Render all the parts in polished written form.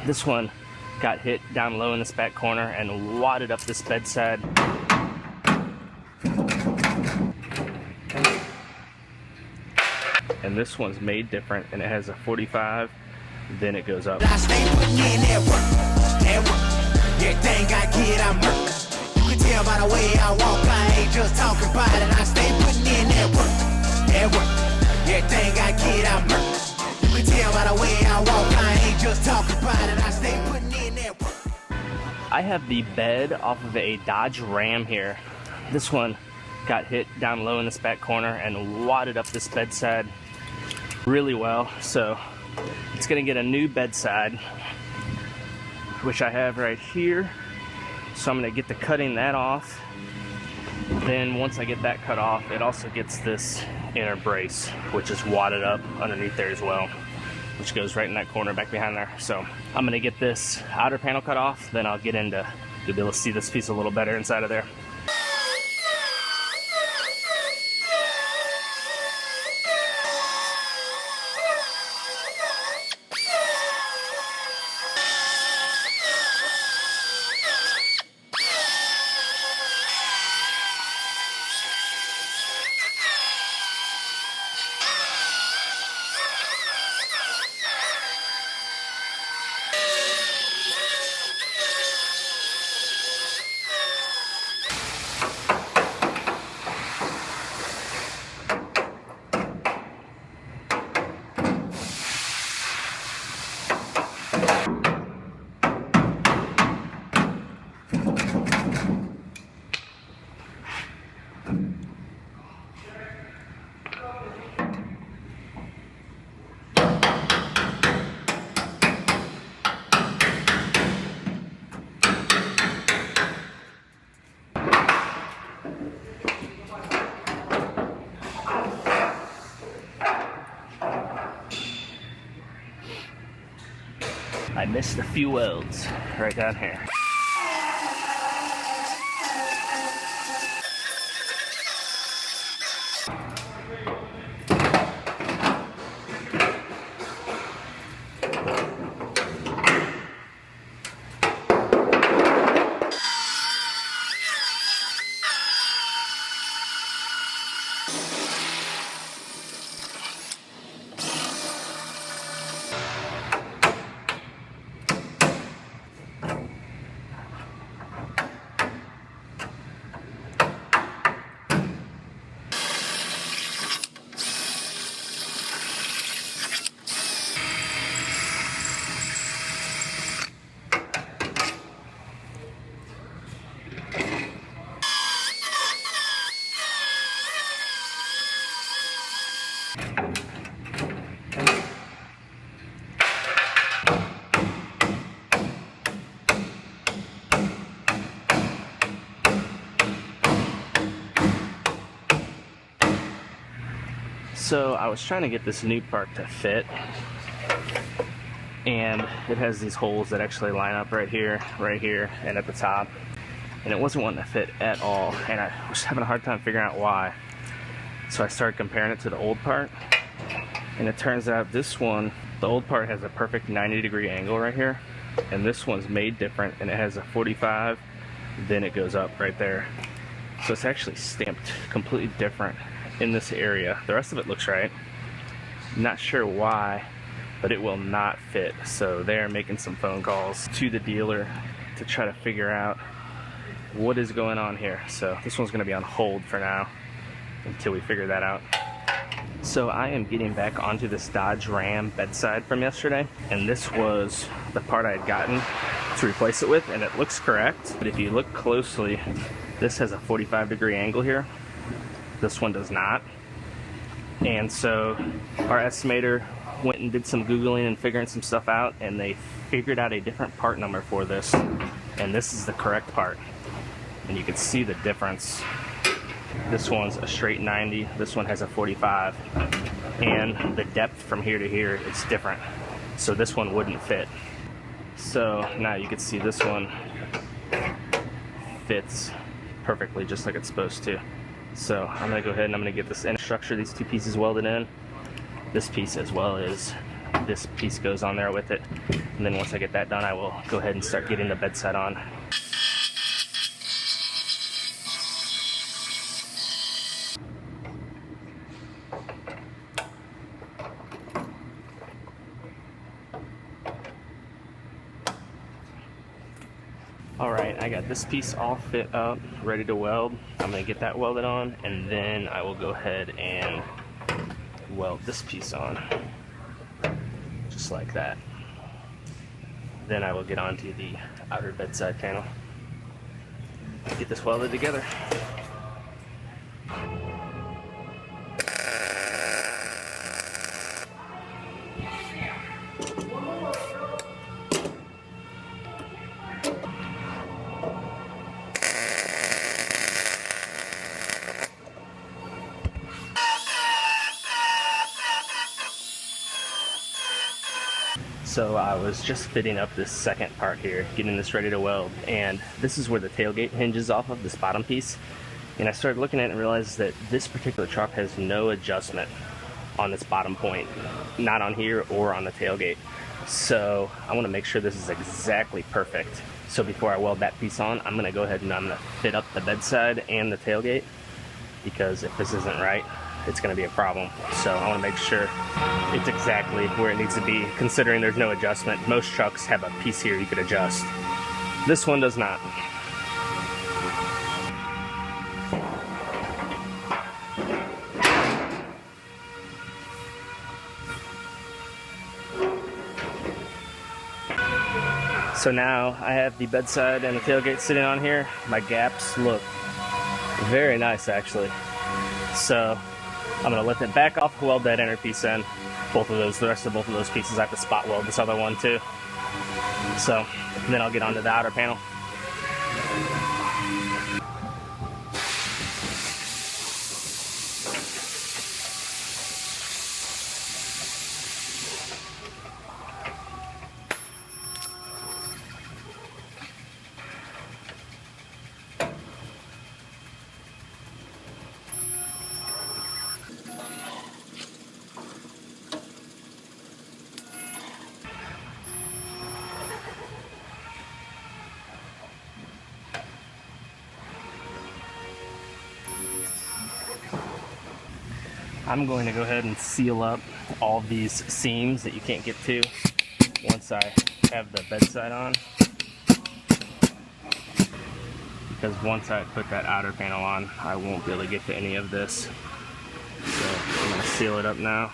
This one got hit down low in this back corner and wadded up this bedside. And this one's made different, and it has a 45, then it goes up. I stay putting in that work. Everything I get, I'm work. You can tell by the way I walk, I ain't just talking about it. I stay putting in that work. Everything I get, I'm work. You can tell by the way I walk, I ain't just talking about it. I stay putting in that work. I have the bed off of a Dodge Ram here. This one got hit down low in this back corner and wadded up this bedside really well. So it's gonna get a new bedside, which I have right here. So I'm gonna get to cutting that off. Then once I get that cut off, it also gets this inner brace, which is wadded up underneath there as well, which goes right in that corner back behind there. So I'm gonna get this outer panel cut off, then I'll get into, you'll be able to see this piece a little better inside of there. I missed a few welds right down here. So I was trying to get this new part to fit, and it has these holes that actually line up right here, and at the top, and it wasn't wanting to fit at all, and I was having a hard time figuring out why. So I started comparing it to the old part, and it turns out this one, the old part has a perfect 90-degree angle right here, and this one's made different, and it has a 45, then it goes up right there. So it's actually stamped completely different in this area. The rest of it looks right. Not sure why, but it will not fit. So they're making some phone calls to the dealer to try to figure out what is going on here. So this one's gonna be on hold for now until we figure that out. So I am getting back onto this Dodge Ram bedside from yesterday, and this was the part I had gotten to replace it with, and it looks correct. But if you look closely, this has a 45-degree angle here. This one does not. And so our estimator went and did some Googling and figuring some stuff out, and they figured out a different part number for this, and this is the correct part. And you can see the difference. This one's a straight 90, this one has a 45, and the depth from here to here is different. So this one wouldn't fit. So now you can see this one fits perfectly just like it's supposed to. So I'm gonna go ahead and I'm gonna get this inner structure, these two pieces welded in. This piece as well is this piece goes on there with it. And then once I get that done, I will go ahead and start getting the bedside on. Alright, I got this piece all fit up, ready to weld. I'm going to get that welded on, and then I will go ahead and weld this piece on. Just like that. Then I will get onto the outer bedside panel. Get this welded together. So I was just fitting up this second part here, getting this ready to weld, and this is where the tailgate hinges off of, this bottom piece. And I started looking at it and realized that this particular truck has no adjustment on this bottom point, not on here or on the tailgate. So I want to make sure this is exactly perfect. So before I weld that piece on, I'm going to go ahead and I'm going to fit up the bedside and the tailgate, because if this isn't right, it's going to be a problem. So I want to make sure it's exactly where it needs to be, considering there's no adjustment. Most trucks have a piece here you could adjust. This one does not. So now I have the bedside and the tailgate sitting on here. My gaps look very nice, actually. So I'm gonna lift it back off, weld that inner piece in. Both of those, the rest of both of those pieces, I have to spot weld this other one too. So then I'll get onto the outer panel. I'm going to go ahead and seal up all these seams that you can't get to once I have the bedside on. Because once I put that outer panel on, I won't be able to get to any of this. So I'm going to seal it up now.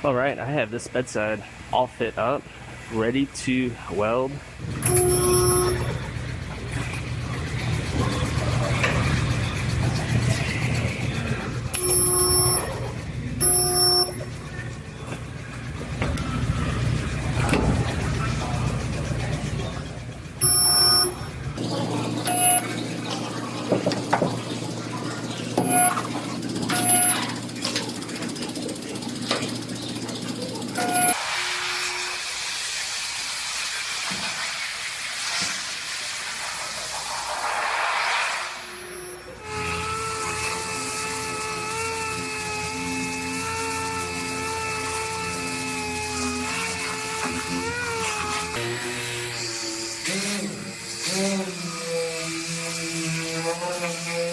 Alright, I have this bedside all fit up, ready to weld. Like,